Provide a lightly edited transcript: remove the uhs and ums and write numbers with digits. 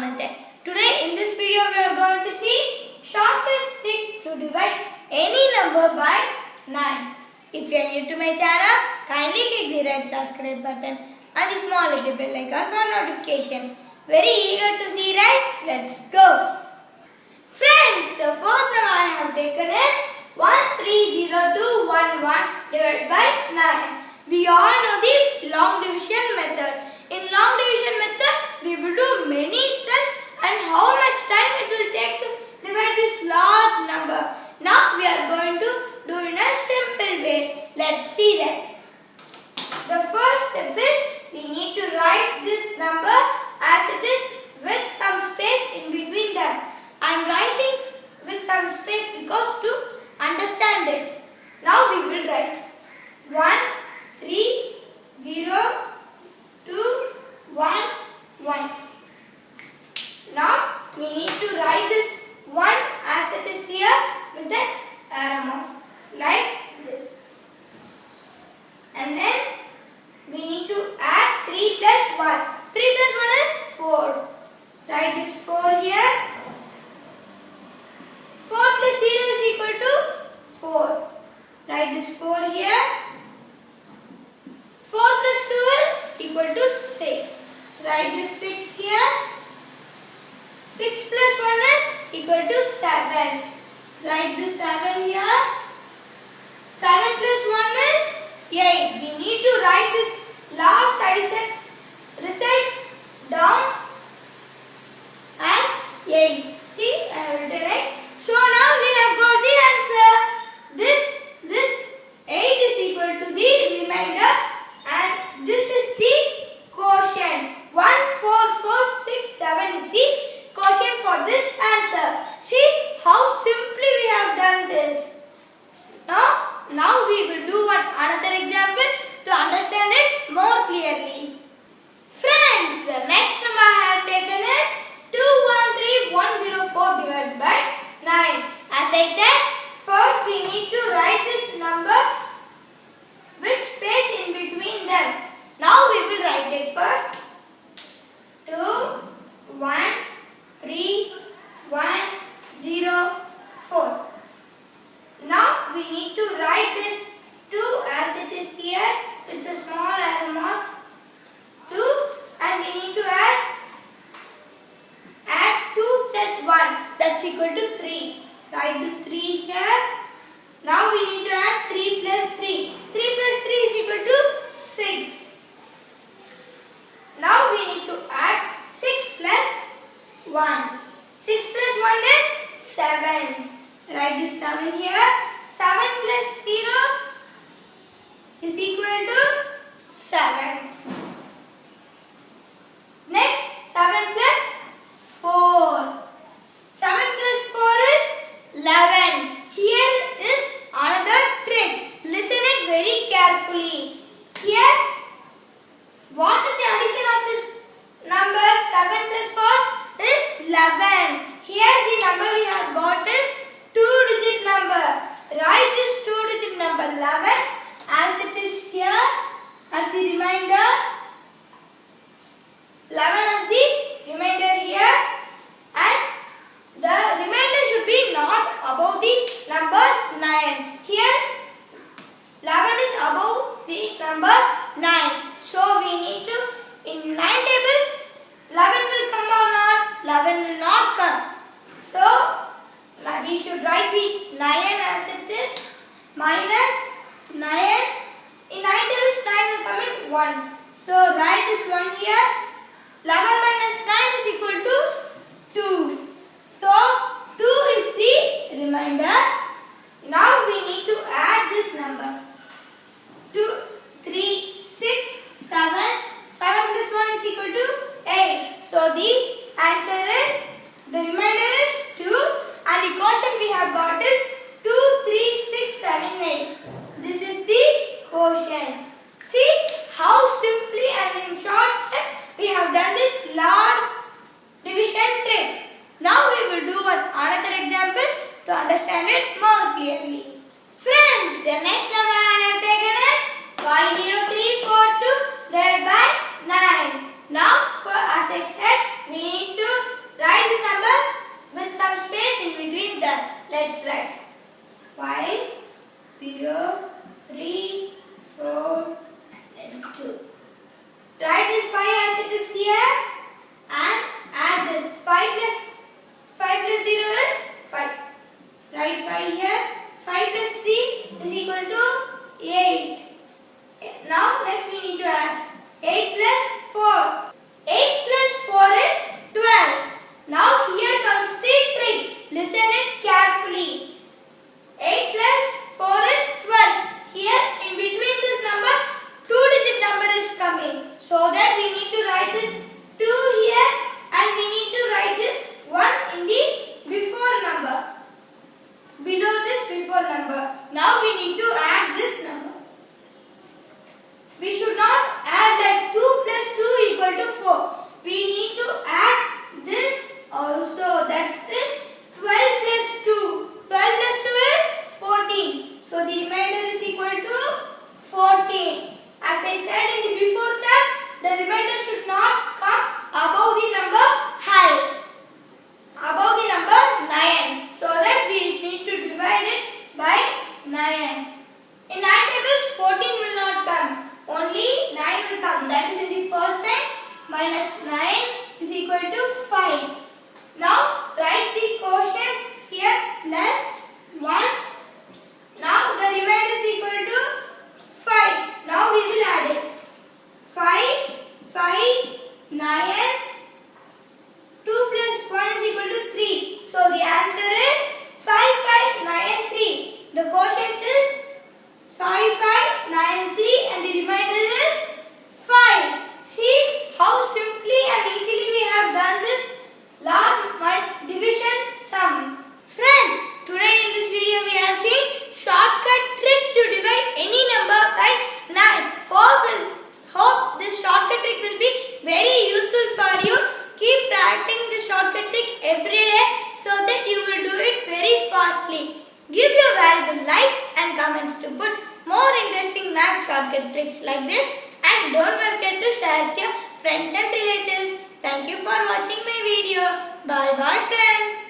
method. Today in this video we are going to see shortest trick to divide any number by 9. If you are new to my channel, kindly click the red subscribe button and the small little bell icon for notification. Very eager to see, right? Let's go! Friends, the first number I have taken is 130211 divided by 9. We all know the long division method. In long division method, we will do many steps and how much time it will take to divide this large number. Now we are going to do in a simple way. Let's see that. The first step is we need to write this number as it is with some space in between them. I am writing with some space because to understand it. Now we will write 1, 3, 0, 2, 1, 1. Now we need to write this 1 as it is here with an arrow mark like this. And then we need to add 3 plus 1. 3 plus 1 is 4. Write this 4 here. 4 plus 0 is equal to 4. Write this 4 here. 4 plus 2 is equal to 6. Write this 6 here. 6 plus 1 is equal to 7. Write this 7 here. 7 plus 1 is 8. We need to write this last addition result down as 8. See, I have written it. So now we have got the answer. This 8 is equal to the remainder and this is the quotient. 1, 4, 4, 6, 7 is the quotient for this answer. See how simply we have done this. Now we will do another example to understand it more clearly. Friends, the next number I have taken is 213104 divided by 9. As I said, first we need to write this number with space in between them. Now we will write it first. 2, 1, 3, 1, 0, 4. Now we need to write this 2 as it is here with the small arrow mark. 2 and we need to add 2 plus 1, that's equal to 3. Write this 3 here. Now we need to add 3 plus 3. 3 plus 3 is equal to 6. Now we need to add 6 plus 1. 6 plus 1 is 7. Write this 7 here. 7 plus 0 is equal to 7. Next, 7 plus 4. 7 plus 4 is 11. Here is another trick. Listen it very carefully. Here, what is the addition of this number 7 plus 4 is 11. Here the number we have got is 2-digit number. Write this 2-digit number 11 as it is here as the remainder. 11 as the remainder here and the remainder should be not above the number 9. Here 11 is above the number 9. So we need to, in 9 tables, 11 will come or not? 11 will not come. So we should write the 9 as it is minus 9. In 9 tables 9 will come in 1. So write this 1 here. 11 minus 9 is equal to 2. So 2 is the remainder. Now we need to add this number. 2, 3, 6, 7. 7 plus 1 is equal to 8. So the answer is, the remainder is 2 and the quotient we have got is 2, 3, 6, 7, 8. This is the quotient. See how simply and in short step we have done this large division trick. Now we will do another example to understand it more clearly. Friends, the next number shortcut tricks like this, and don't forget to share it to your friends and relatives. Thank you for watching my video. Bye bye friends.